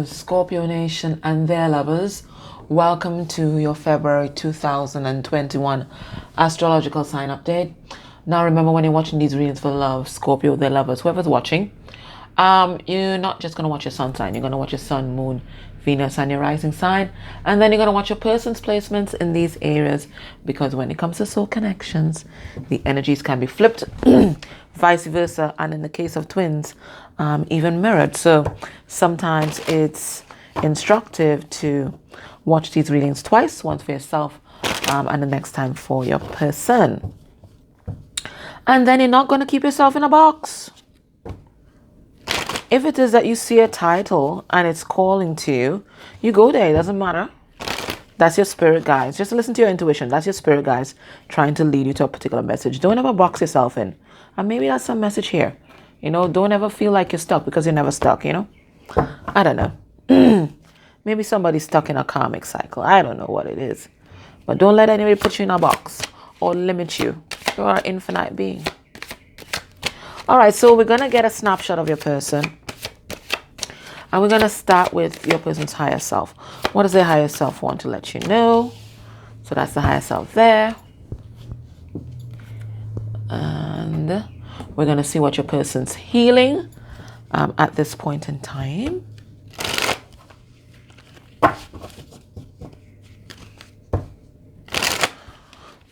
Scorpio Nation and their lovers, welcome to your February 2021 astrological sign update. Now remember, when you're watching these readings for love, Scorpio, their lovers, whoever's watching, you're not just going to watch your sun sign. You're going to watch your sun, moon, Venus, and your rising sign, and then you're going to watch your person's placements in these areas, because when it comes to soul connections, the energies can be flipped, vice versa, and in the case of twins, even mirrored. So sometimes it's instructive to watch these readings twice, once for yourself and the next time for your person. And then you're not going to keep yourself in a box. If it is that you see a title and it's calling to you, you go there. It doesn't matter. That's your spirit guides. Just listen to your intuition. That's your spirit guides trying to lead you to a particular message. Don't ever box yourself in. And maybe that's some message here. You know, don't ever feel like you're stuck, because you're never stuck, you know. I don't know. Maybe somebody's stuck in a karmic cycle. I don't know what it is. But don't let anybody put you in a box or limit you. You are an infinite being. All right, so we're going to get a snapshot of your person. And we're going to start with your person's higher self. What does their higher self want to let you know? So that's the higher self there. And we're going to see what your person's healing at this point in time.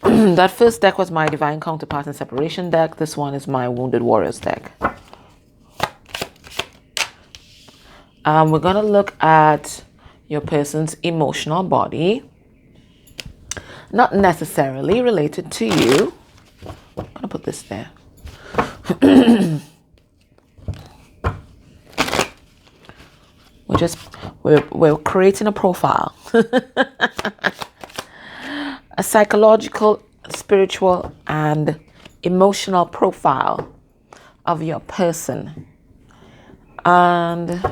That first deck was my Divine Counterpart and Separation deck. This one is my Wounded Warriors deck. We're going to look at your person's emotional body. Not necessarily related to you. I'm going to put this there. We're creating a profile. A psychological, spiritual, and emotional profile of your person. And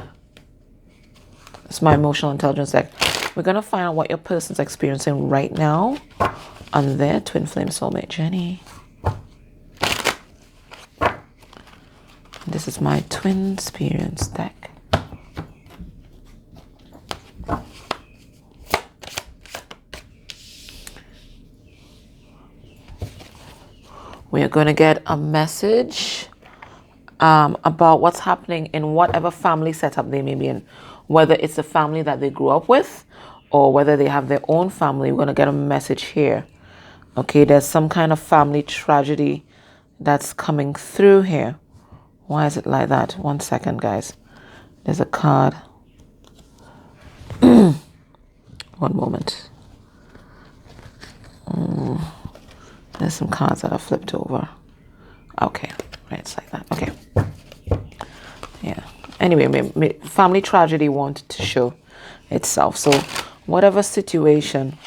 it's my emotional intelligence deck. We're going to find out what your person's experiencing right now on their twin flame soulmate journey. This is my twin experience deck. We are going to get a message about what's happening in whatever family setup they may be in. Whether it's the family that they grew up with or whether they have their own family, we're going to get a message here. Okay, there's some kind of family tragedy that's coming through here. Why is it like that? 1 second, guys. There's a card. 1 moment. There's some cards that are flipped over. Okay, right, it's like that. Okay. Yeah. Anyway, family tragedy wanted to show itself. So whatever situation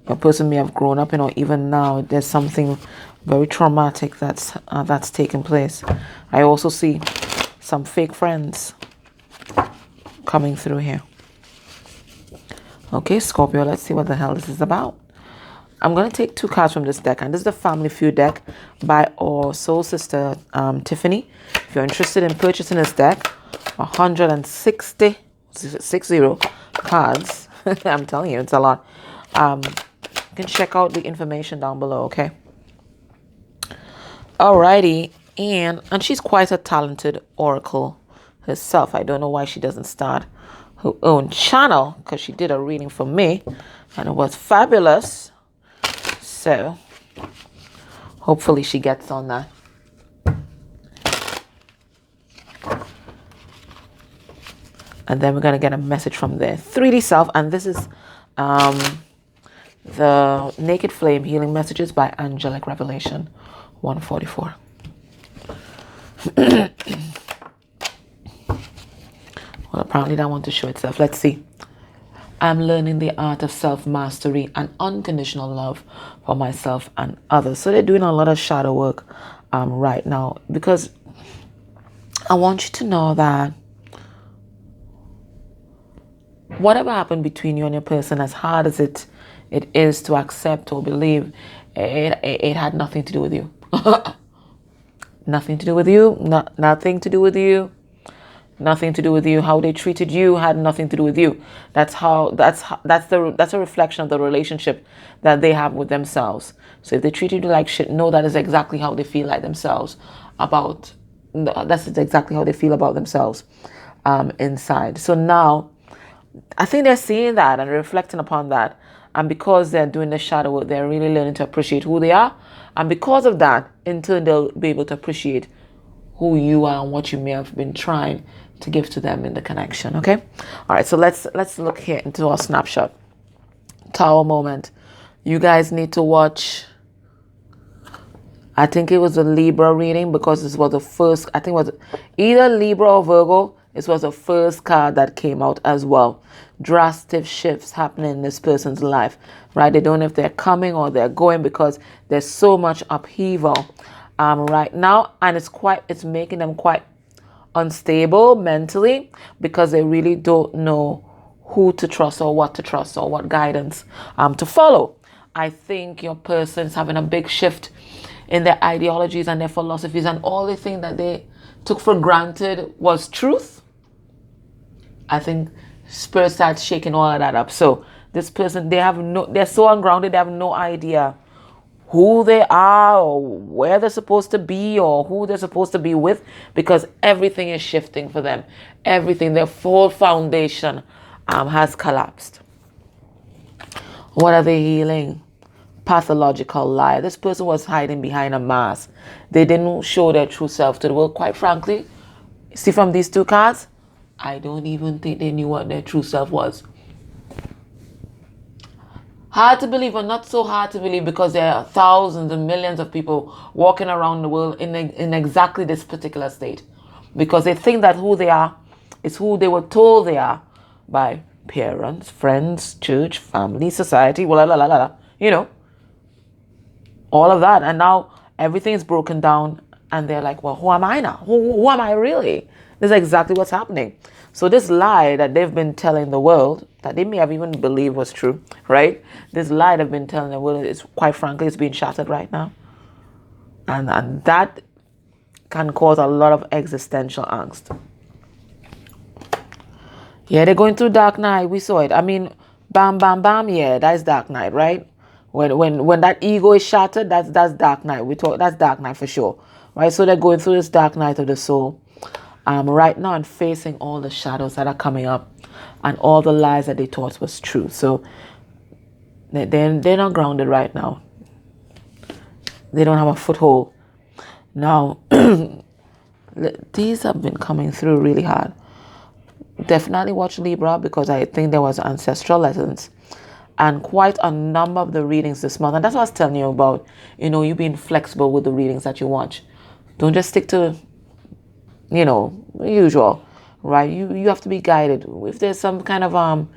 your person may have grown up in, or even now, there's something very traumatic that's taken place. I also see some fake friends coming through here. Okay, Scorpio, let's see what the hell this is about. I'm going to take 2 cards from this deck, and this is the Family Feud deck by our soul sister, Tiffany. If you're interested in purchasing this deck, 160 cards. I'm telling you, it's a lot. You can check out the information down below, okay? Alrighty, and she's quite a talented oracle herself. I don't know why she doesn't start her own channel, because she did a reading for me, and it was fabulous. So, hopefully she gets on that. And then we're going to get a message from their 3D self. And this is the Naked Flame Healing Messages by Angelic Revelation 144. Well, apparently that want to show itself. Let's see. I'm learning the art of self-mastery and unconditional love for myself and others. So they're doing a lot of shadow work right now, because I want you to know that whatever happened between you and your person, as hard as it is to accept or believe, it had nothing to do with you. Nothing to do with you. Nothing to do with you. nothing to do with you. How they treated you had nothing to do with you. That's a reflection of the relationship that they have with themselves. So if they treated you like shit, know that is exactly how they feel like themselves about. That's exactly how they feel about themselves inside. So now, I think they're seeing that and reflecting upon that. And because they're doing the shadow work, they're really learning to appreciate who they are. And because of that, in turn, they'll be able to appreciate who you are and what you may have been trying to give to them in the connection. Okay? All right, so let's look here into our snapshot. Tower moment. You guys need to watch, I think it was a Libra reading, because this was the first, I think it was either Libra or Virgo. This was the first card that came out as well. Drastic shifts happening in this person's life, right? They don't know if they're coming or they're going, because there's so much upheaval right now, and it's making them quite unstable mentally, because they really don't know who to trust or what to trust or what guidance to follow. I think your person's having a big shift in their ideologies and their philosophies, and all the things that they took for granted was truth. I think Spirit starts shaking all of that up. So this person, they're so ungrounded, they have no idea who they are or where they're supposed to be or who they're supposed to be with, because everything is shifting for them. Everything, their full foundation has collapsed. What are they healing? Pathological lie. This person was hiding behind a mask. They didn't show their true self to the world. Quite frankly, see from these two cards, I don't even think they knew what their true self was. Hard to believe, but not so hard to believe, because there are thousands and millions of people walking around the world in exactly this particular state, because they think that who they are is who they were told they are by parents, friends, church, family, society, you know, all of that. And now everything is broken down, and they're like, well, who am I now? Who am I really? This is exactly what's happening. So this lie that they've been telling the world, that they may have even believed was true, right? This lie they've been telling the world is, quite frankly, it's being shattered right now. And that can cause a lot of existential angst. Yeah, they're going through dark night. We saw it. I mean, bam, bam, bam. Yeah, that's dark night, right? When that ego is shattered, that's dark night. That's dark night for sure, right? So they're going through this dark night of the soul right now, and facing all the shadows that are coming up and all the lies that they thought was true. So they're not grounded right now. They don't have a foothold. Now, these have been coming through really hard. Definitely watch Libra, because I think there was ancestral lessons and quite a number of the readings this month. And that's what I was telling you about, you being flexible with the readings that you watch. Don't just stick to, usual, right? You have to be guided. If there's some kind of,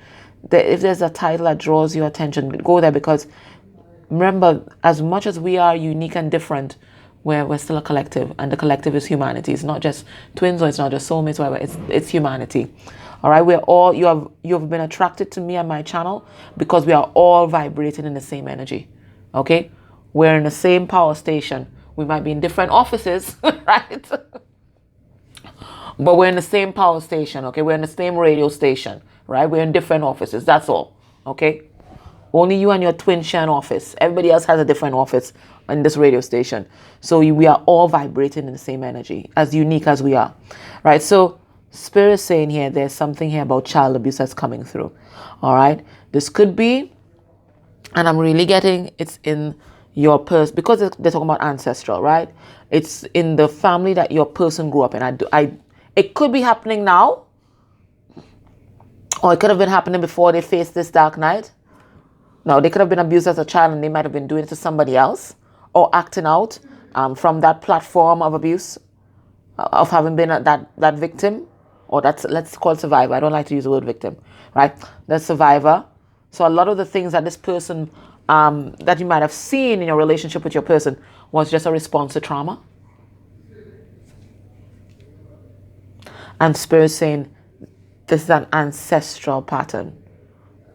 if there's a title that draws your attention, go there, because remember, as much as we are unique and different, we're still a collective, and the collective is humanity. It's not just twins, or it's not just soulmates, whatever. It's humanity. All right, we're all, you have been attracted to me and my channel because we are all vibrating in the same energy. Okay, we're in the same power station. We might be in different offices, right? But we're in the same power station. Okay, we're in the same radio station, right? We're in different offices. That's all. Okay, only you and your twin share an office. Everybody else has a different office in this radio station. So we are all vibrating in the same energy, as unique as we are, right? So Spirit is saying here, there's something here about child abuse that's coming through. All right, this could be, and I'm really getting it's in your person, because they're talking about ancestral, right? It's in the family that your person grew up in. It could be happening now, or it could have been happening before they faced this dark night. Now, they could have been abused as a child, and they might have been doing it to somebody else, or acting out from that platform of abuse, of having been that victim, or let's call it survivor. I don't like to use the word victim, right? The survivor. So a lot of the things that this person, that you might have seen in your relationship with your person, was just a response to trauma. And Spirit saying, this is an ancestral pattern.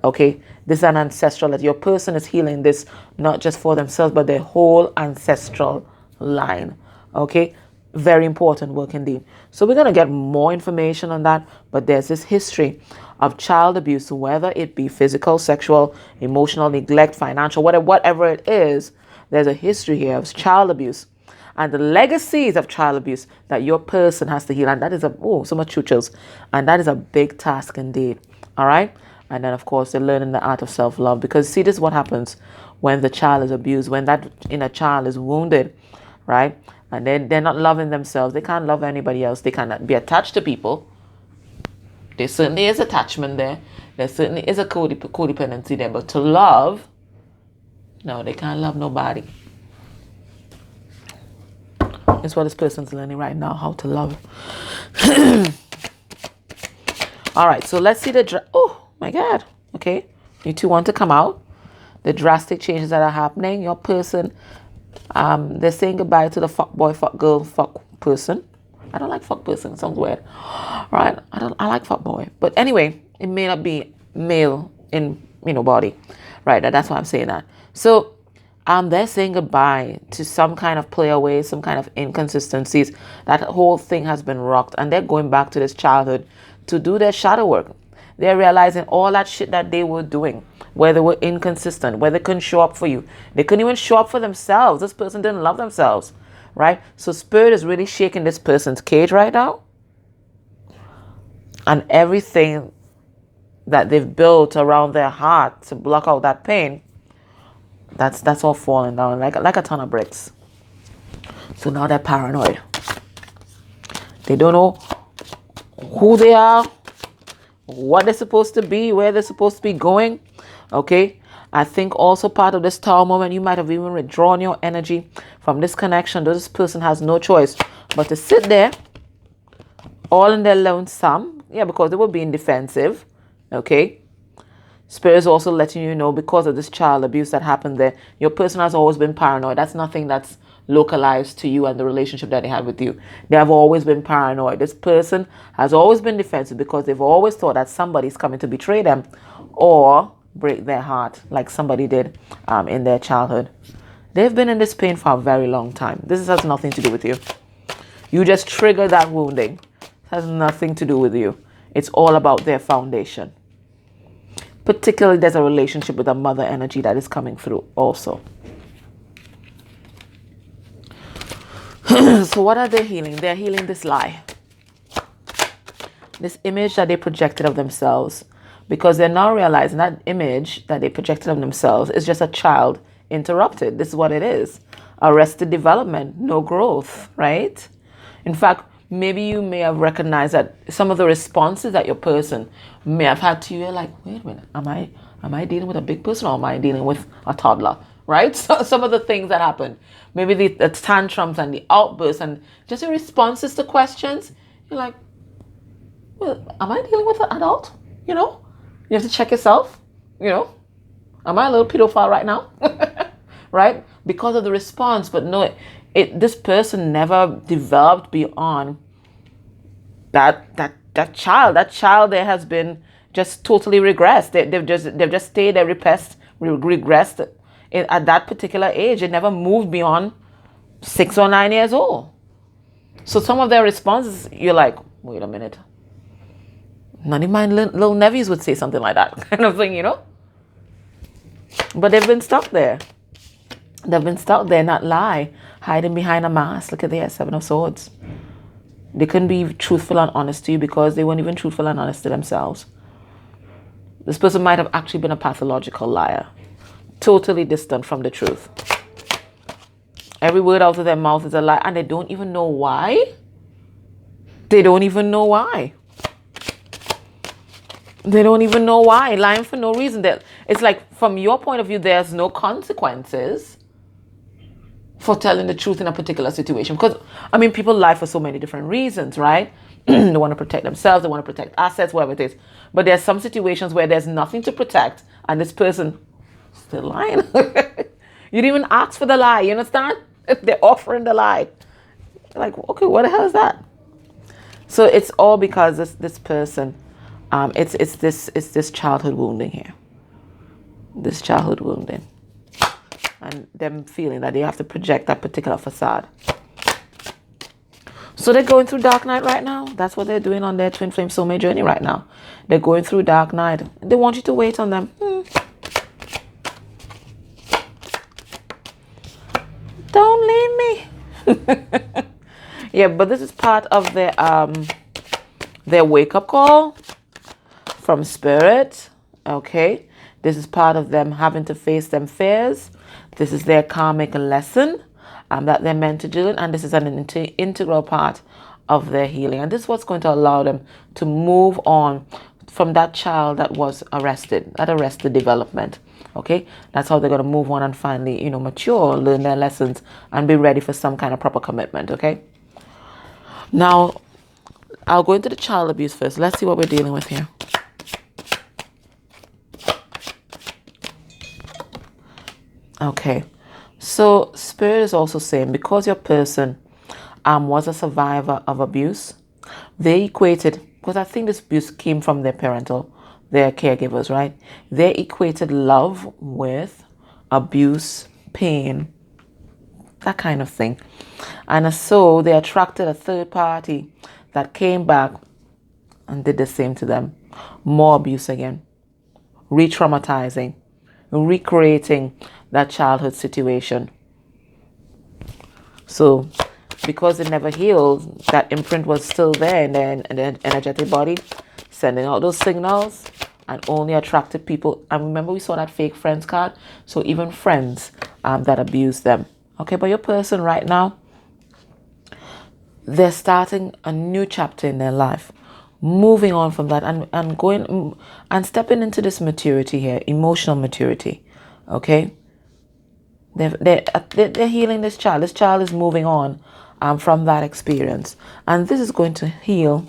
Okay, this is an ancestral, that your person is healing this, not just for themselves, but their whole ancestral line. Okay, Very important work indeed. So we're going to get more information on that, but there's this history of child abuse, whether it be physical, sexual, emotional, neglect, financial, whatever it is. There's a history here of child abuse and the legacies of child abuse that your person has to heal. And that is so much chuchos. And that is a big task indeed. All right. And then, of course, they're learning the art of self-love, because see, this is what happens when the child is abused, when that inner child is wounded, right? And then they're not loving themselves. They can't love anybody else. They cannot be attached to people. There certainly is attachment there. There certainly is a codependency there. But to love, no, they can't love nobody. It's what this person's learning right now, how to love. All right, so let's see oh my God. Okay, you two want to come out. The drastic changes that are happening. Your person, they're saying goodbye to the fuck boy, fuck girl, fuck person. I don't like fuck person. It sounds weird. Right? I like fuck boy. But anyway, it may not be male in body. Right? That's why I'm saying that. So they're saying goodbye to some kind of play away, some kind of inconsistencies. That whole thing has been rocked, and they're going back to this childhood to do their shadow work. They're realizing all that shit that they were doing, where they were inconsistent, where they couldn't show up for you. They couldn't even show up for themselves. This person didn't love themselves, right? So spirit is really shaking this person's cage right now. And everything that they've built around their heart to block out that pain, that's all falling down like a ton of bricks. So now they're paranoid. They don't know who they are, what they're supposed to be, where they're supposed to be going. Okay, I think also part of this tower moment, you might have even withdrawn your energy from this connection. This person has no choice but to sit there all in their lonesome. Yeah, because they were being defensive. Okay, Spirit is also letting you know, because of this child abuse that happened there, your person has always been paranoid. That's nothing that's localized to you and the relationship that they have with you. They have always been paranoid. This person has always been defensive because they've always thought that somebody's coming to betray them or break their heart, like somebody did in their childhood. They've been in this pain for a very long time. This has nothing to do with you. You just trigger that wounding. It has nothing to do with you. It's all about their foundation. Particularly, there's a relationship with a mother energy that is coming through also. So what are they healing? They're healing this lie. This image that they projected of themselves. Because they're now realizing that image that they projected of themselves is just a child interrupted. This is what it is. Arrested development, no growth, right? In fact, maybe you may have recognized that some of the responses that your person may have had to you, you're like, wait a minute, am I dealing with a big person, or am I dealing with a toddler, right? So some of the things that happen, maybe the tantrums and the outbursts and just the responses to questions, you're like, well, am I dealing with an adult? You have to check yourself, am I a little pedophile right now? Right? Because of the response. But no, this person never developed beyond that child. That child there has been just totally regressed. They've just stayed there, regressed at that particular age. It never moved beyond 6 or 9 years old. So some of their responses, you're like, wait a minute. None of my little nephews would say something like that kind of thing, But they've been stuck there. They've been stuck there, not lie, hiding behind a mask. Look at there, 7 of Swords. They couldn't be truthful and honest to you because they weren't even truthful and honest to themselves. This person might have actually been a pathological liar, totally distant from the truth. Every word out of their mouth is a lie, and they don't even know why. They don't even know why. They don't even know why. Lying for no reason. It's like, from your point of view, there's no consequences for telling the truth in a particular situation. Because, people lie for so many different reasons, right? They want to protect themselves. They want to protect assets, whatever it is. But there's some situations where there's nothing to protect, and this person still lying. You didn't even ask for the lie. You understand? They're offering the lie. Like, okay, what the hell is that? So it's all because this person... It's this childhood wounding here. This childhood wounding. And them feeling that they have to project that particular facade. So they're going through dark night right now. That's what they're doing on their twin flame soulmate journey right now. They're going through dark night. They want you to wait on them. Don't leave me. Yeah, but this is part of their wake-up call from spirit. Okay, this is part of them having to face them fears. This is their karmic lesson that they're meant to do, and this is an integral part of their healing. And this is what's going to allow them to move on from that child that was arrested, that arrested development. Okay, that's how they're going to move on and finally, mature, learn their lessons, and be ready for some kind of proper commitment. Okay, now I'll go into the child abuse first. Let's see what we're dealing with here. Okay, so spirit is also saying, because your person was a survivor of abuse, they equated, because I think this abuse came from their caregivers, right? They equated love with abuse, pain, that kind of thing. And so they attracted a third party that came back and did the same to them. More abuse again, re-traumatizing, recreating that childhood situation. So because it never healed, that imprint was still there in the energetic body, sending out those signals, and only attracted people. And remember, we saw that fake friends card. So even friends that abused them. Okay, but your person right now, they're starting a new chapter in their life, moving on from that and going and stepping into this maturity here, emotional maturity. Okay, they're healing this child. This child is moving on from that experience, and this is going to heal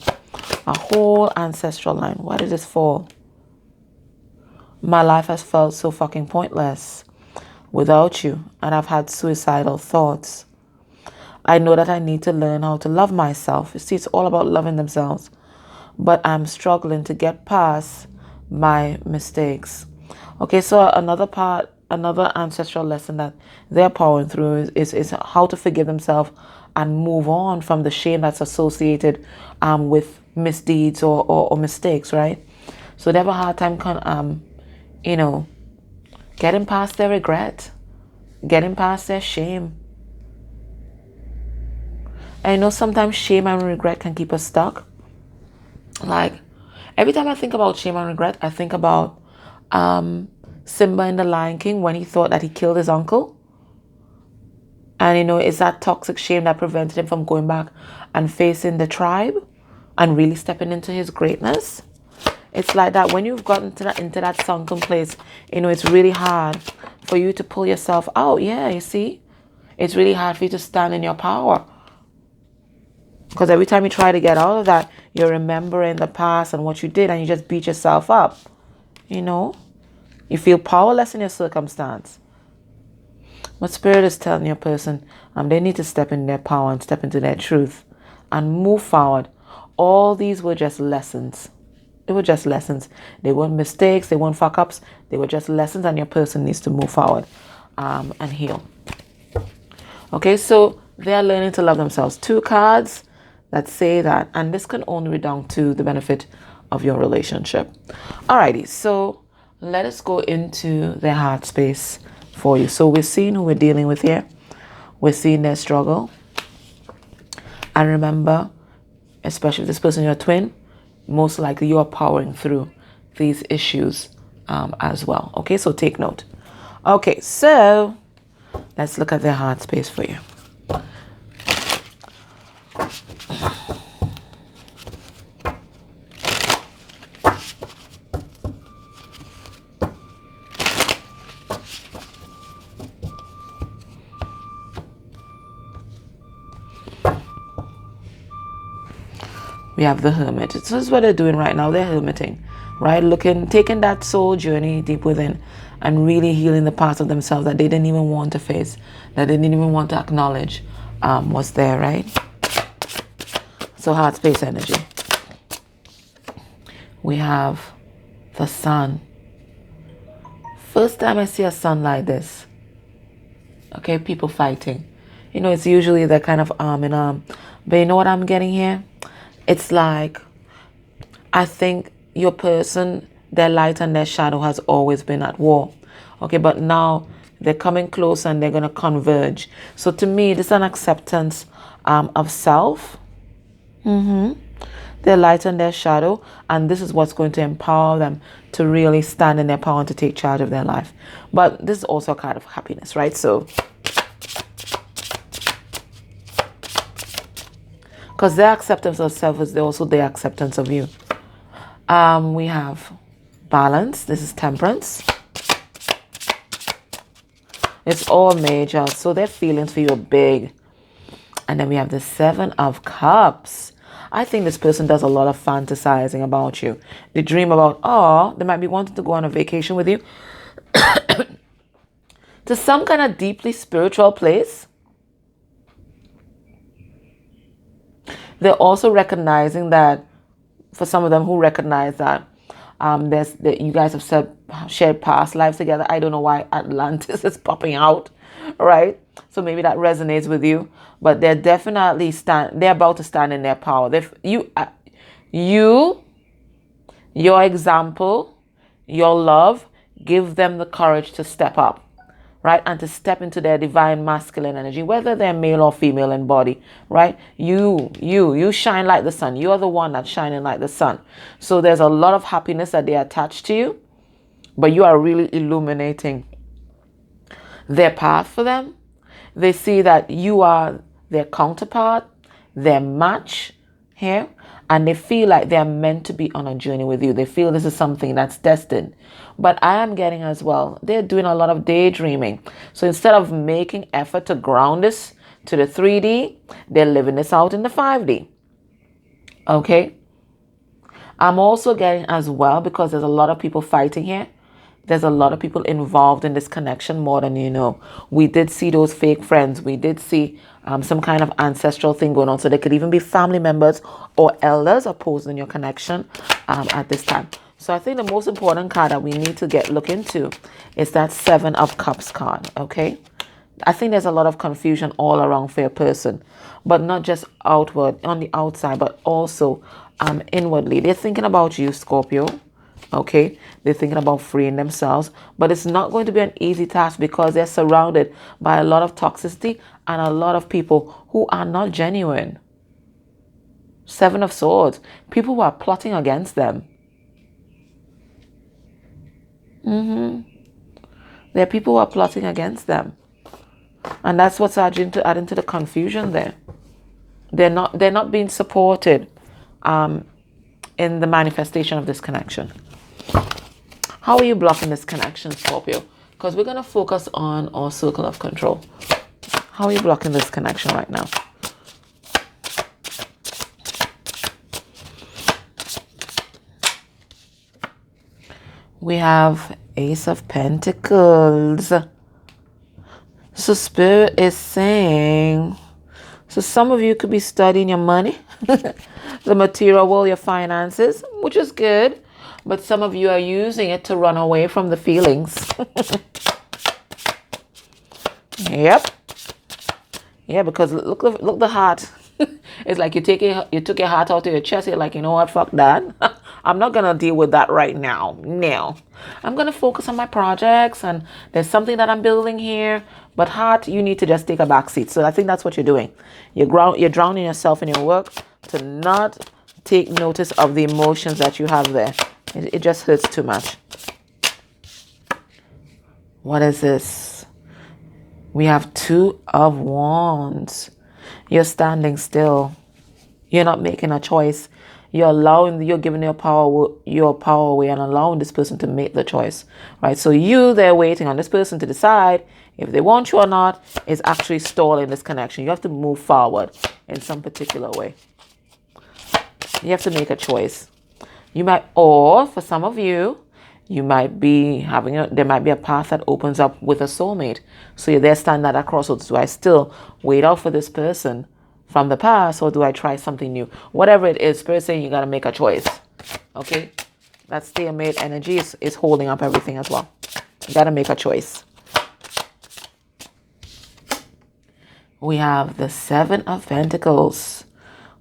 a whole ancestral line. What is this for? My life has felt so fucking pointless without you, and I've had suicidal thoughts. I know that I need to learn how to love myself. You see, it's all about loving themselves, but I'm struggling to get past my mistakes. Okay, so another ancestral lesson that they're powering through is how to forgive themselves and move on from the shame that's associated with misdeeds or mistakes, right? So they have a hard time getting past their regret, getting past their shame. And sometimes shame and regret can keep us stuck. Like, every time I think about shame and regret, I think about Simba in The Lion King when he thought that he killed his uncle. And, it's that toxic shame that prevented him from going back and facing the tribe and really stepping into his greatness. It's like that when you've gotten into that sunken place, it's really hard for you to pull yourself out. Yeah, you see? It's really hard for you to stand in your power. Because every time you try to get out of that, you're remembering the past and what you did, and you just beat yourself up. You feel powerless in your circumstance. But Spirit is telling your person they need to step in their power and step into their truth and move forward. All these were just lessons. They were just lessons. They weren't mistakes. They weren't fuck-ups. They were just lessons, and your person needs to move forward and heal. Okay, so they are learning to love themselves. 2 cards that say that, and this can only be down to the benefit of your relationship. Alrighty, so let us go into their heart space for you. So we're seeing who we're dealing with here. We're seeing their struggle. And remember, especially if this person is your twin, most likely you are powering through these issues as well. Okay, so take note. Okay, so let's look at their heart space for you. We have the Hermit. So this is what they're doing right now. They're hermiting, right? Taking that soul journey deep within and really healing the parts of themselves that they didn't even want to face, that they didn't even want to acknowledge was there, right? So heart space energy. We have the sun. First time I see a sun like this. Okay, people fighting. You know, it's usually the kind of arm in arm. But you know what I'm getting here? It's like, I think your person, their light and their shadow has always been at war. Okay, but now they're coming close and they're going to converge. So to me, this is an acceptance of self. Their light and their shadow. And this is what's going to empower them to really stand in their power and to take charge of their life. But this is also a kind of happiness, right? So, because their acceptance of self is also their acceptance of you. We have balance. This is temperance. It's all major. So their feelings for you are big. And then we have the 7 of Cups. I think this person does a lot of fantasizing about you. They dream about, oh, they might be wanting to go on a vacation with you to some kind of deeply spiritual place. They're also recognizing that, for some of them who recognize that you guys have shared past lives together. I don't know why Atlantis is popping out, right? So maybe that resonates with you. But they're definitely they're about to stand in their power. Your example, your love, give them the courage to step up, right? And to step into their divine masculine energy, whether they're male or female in body, right? You shine like the sun. You're the one that's shining like the sun. So there's a lot of happiness that they attach to you, but you are really illuminating their path for them. They see that you are their counterpart, their match here, and they feel like they're meant to be on a journey with you. They feel this is something that's destined. But I am getting as well, they're doing a lot of daydreaming. So instead of making effort to ground this to the 3D, they're living this out in the 5D. Okay? I'm also getting as well, because there's a lot of people fighting here. There's a lot of people involved in this connection more than you know. We did see those fake friends. We did see some kind of ancestral thing going on. So there could even be family members or elders opposed in your connection at this time. So I think the most important card that we need to look into is that 7 of Cups card, okay? I think there's a lot of confusion all around for your person, but not just outward, on the outside, but also inwardly. They're thinking about you, Scorpio. Okay, they're thinking about freeing themselves, but it's not going to be an easy task because they're surrounded by a lot of toxicity and a lot of people who are not genuine. 7 of Swords, people who are plotting against them. There are people who are plotting against them, and that's what's adding to the confusion there. They're not being supported in the manifestation of this connection. How are you blocking this connection, Scorpio? Because we're going to focus on our circle of control. How are you blocking this connection right now? We have Ace of Pentacles. So Spirit is saying, so some of you could be studying your money, the material world, your finances, which is good. But some of you are using it to run away from the feelings. Yep. Yeah, because look the heart. It's like you took your heart out of your chest. You're like, you know what? Fuck that. I'm not going to deal with that right now. No. I'm going to focus on my projects, and there's something that I'm building here. But heart, you need to just take a back seat. So I think that's what you're doing. You're drowning yourself in your work to not take notice of the emotions that you have there. It just hurts too much. What is this? We have 2 of Wands. You're standing still. You're not making a choice. You're giving your power away and allowing this person to make the choice, right? So they're waiting on this person to decide if they want you or not. Is actually stalling this connection. You have to move forward in some particular way. You have to make a choice. You might, or for some of you, you might be there might be a path that opens up with a soulmate. So you're there standing at that crossroads. Do I still wait out for this person from the past, or do I try something new? Whatever it is, Spirit saying you got to make a choice. Okay? That stalemate energy is holding up everything as well. You got to make a choice. We have the Seven of Pentacles.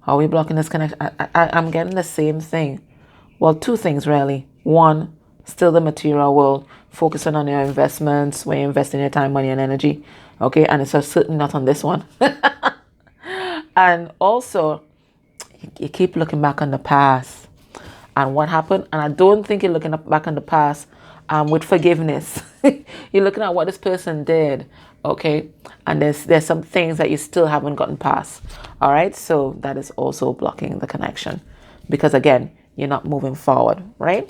Are we blocking this connection? I'm getting the same thing. Well, two things really. One, still the material world, focusing on your investments, where you're investing your time, money, and energy. Okay, and it's certainly not on this one. And also, you keep looking back on the past and what happened. And I don't think you're looking back on the past with forgiveness. You're looking at what this person did. Okay, and there's some things that you still haven't gotten past. All right, so that is also blocking the connection, because again, you're not moving forward, right?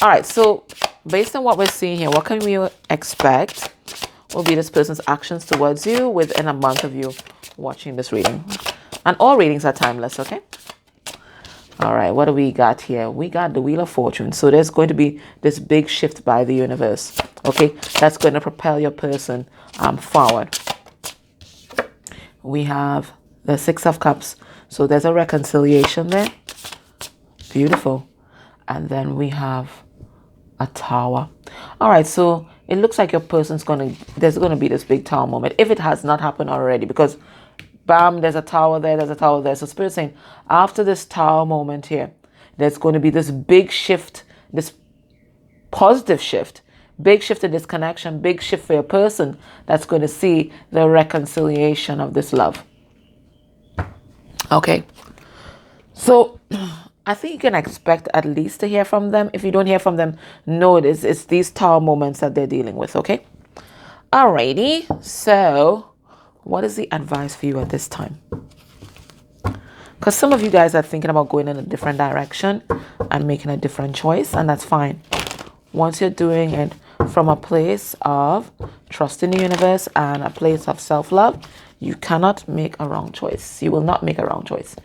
All right, so based on what we're seeing here, what can we expect will be this person's actions towards you within a month of you watching this reading? And all readings are timeless, okay? All right, what do we got here? We got the Wheel of Fortune. So there's going to be this big shift by the universe, okay? That's going to propel your person forward. We have the Six of Cups. So there's a reconciliation there. Beautiful. And then we have a Tower. All right, so it looks like your person's there's going to be this big Tower moment, if it has not happened already, because bam, there's a Tower there, there's a Tower there. So Spirit's saying, after this Tower moment here, there's going to be this big shift, this positive shift, big shift in this connection, big shift for your person that's going to see the reconciliation of this love. Okay. So I think you can expect at least to hear from them. If you don't hear from them, know it's these Tower moments that they're dealing with, okay? Alrighty, so what is the advice for you at this time? Because some of you guys are thinking about going in a different direction and making a different choice, and that's fine. Once you're doing it from a place of trust in the universe and a place of self-love, you cannot make a wrong choice. You will not make a wrong choice.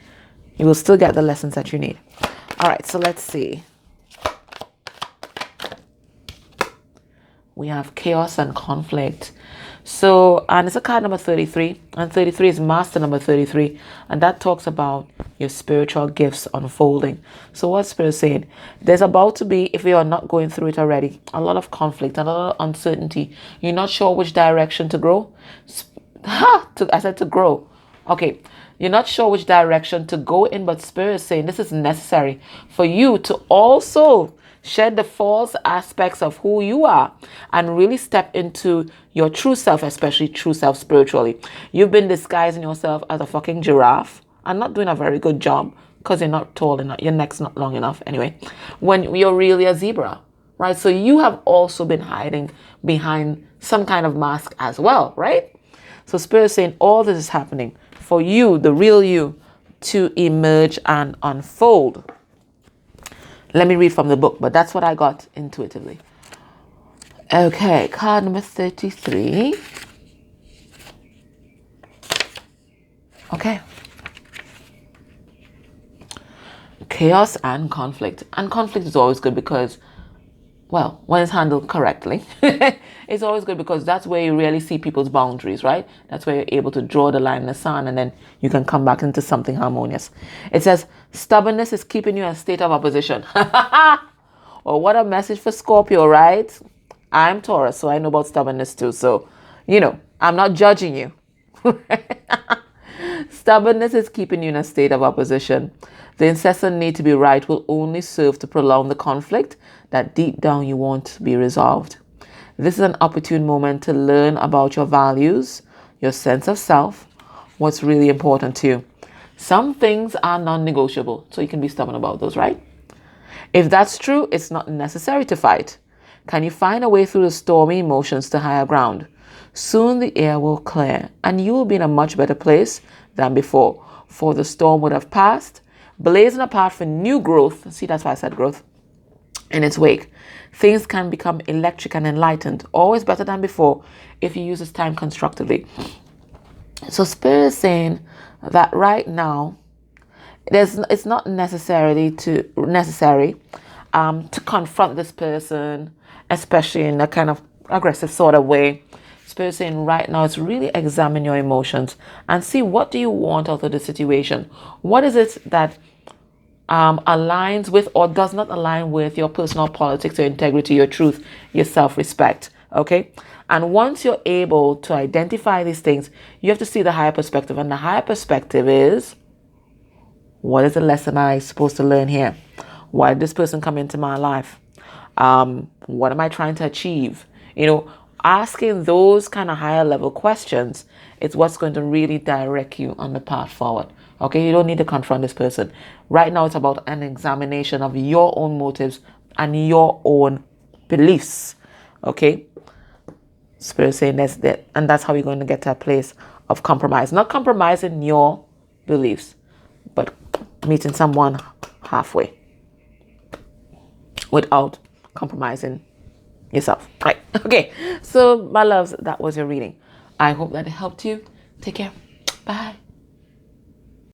You will still get the lessons that you need. All right, so let's see. We have chaos and conflict. So, and it's a card number 33, and 33 is master number 33, and that talks about your spiritual gifts unfolding. So what Spirit is saying, there's about to be, if you are not going through it already, a lot of conflict, a lot of uncertainty. You're not sure which direction to grow. I said to grow. Okay, you're not sure which direction to go in, but Spirit is saying this is necessary for you to also shed the false aspects of who you are and really step into your true self, especially true self spiritually. You've been disguising yourself as a fucking giraffe and not doing a very good job because you're not tall enough, your neck's not long enough anyway, when you're really a zebra, right? So you have also been hiding behind some kind of mask as well, right? So Spirit is saying all this is happening for you, the real you, to emerge and unfold. Let me read from the book, but that's what I got intuitively. Okay, card number 33. Okay. Chaos and conflict. And conflict is always good because, well, when it's handled correctly, it's always good because that's where you really see people's boundaries, right? That's where you're able to draw the line in the sand and then you can come back into something harmonious. It says, stubbornness is keeping you in a state of opposition. Well, what a message for Scorpio, right? I'm Taurus, so I know about stubbornness too. So, I'm not judging you. Stubbornness is keeping you in a state of opposition. The incessant need to be right will only serve to prolong the conflict that deep down you want to be resolved. This is an opportune moment to learn about your values, your sense of self, what's really important to you. Some things are non-negotiable, so you can be stubborn about those, right? If that's true, it's not necessary to fight. Can you find a way through the stormy emotions to higher ground? Soon the air will clear, and you will be in a much better place than before, for the storm would have passed, blazing apart for new growth. See, that's why I said growth. In its wake, things can become electric and enlightened, always better than before if you use this time constructively. So Spirit is saying that right now, it's not necessary to confront this person, especially in a kind of aggressive sort of way. Spirit is saying right now, it's really examine your emotions and see what do you want out of the situation. What is it that aligns with or does not align with your personal politics, your integrity, your truth, your self-respect, Okay. And once you're able to identify these things, you have to see the higher perspective. And the higher perspective is, what is the lesson I supposed to learn here? Why did this person come into my life? What am I trying to achieve? Asking those kind of higher level questions is what's going to really direct you on the path forward. Okay, you don't need to confront this person. Right now, it's about an examination of your own motives and your own beliefs. Okay, Spirit saying that, and that's how you're going to get to a place of compromise. Not compromising your beliefs, but meeting someone halfway without compromising yourself. Right. Okay. So, my loves, that was your reading. I hope that it helped you. Take care. Bye.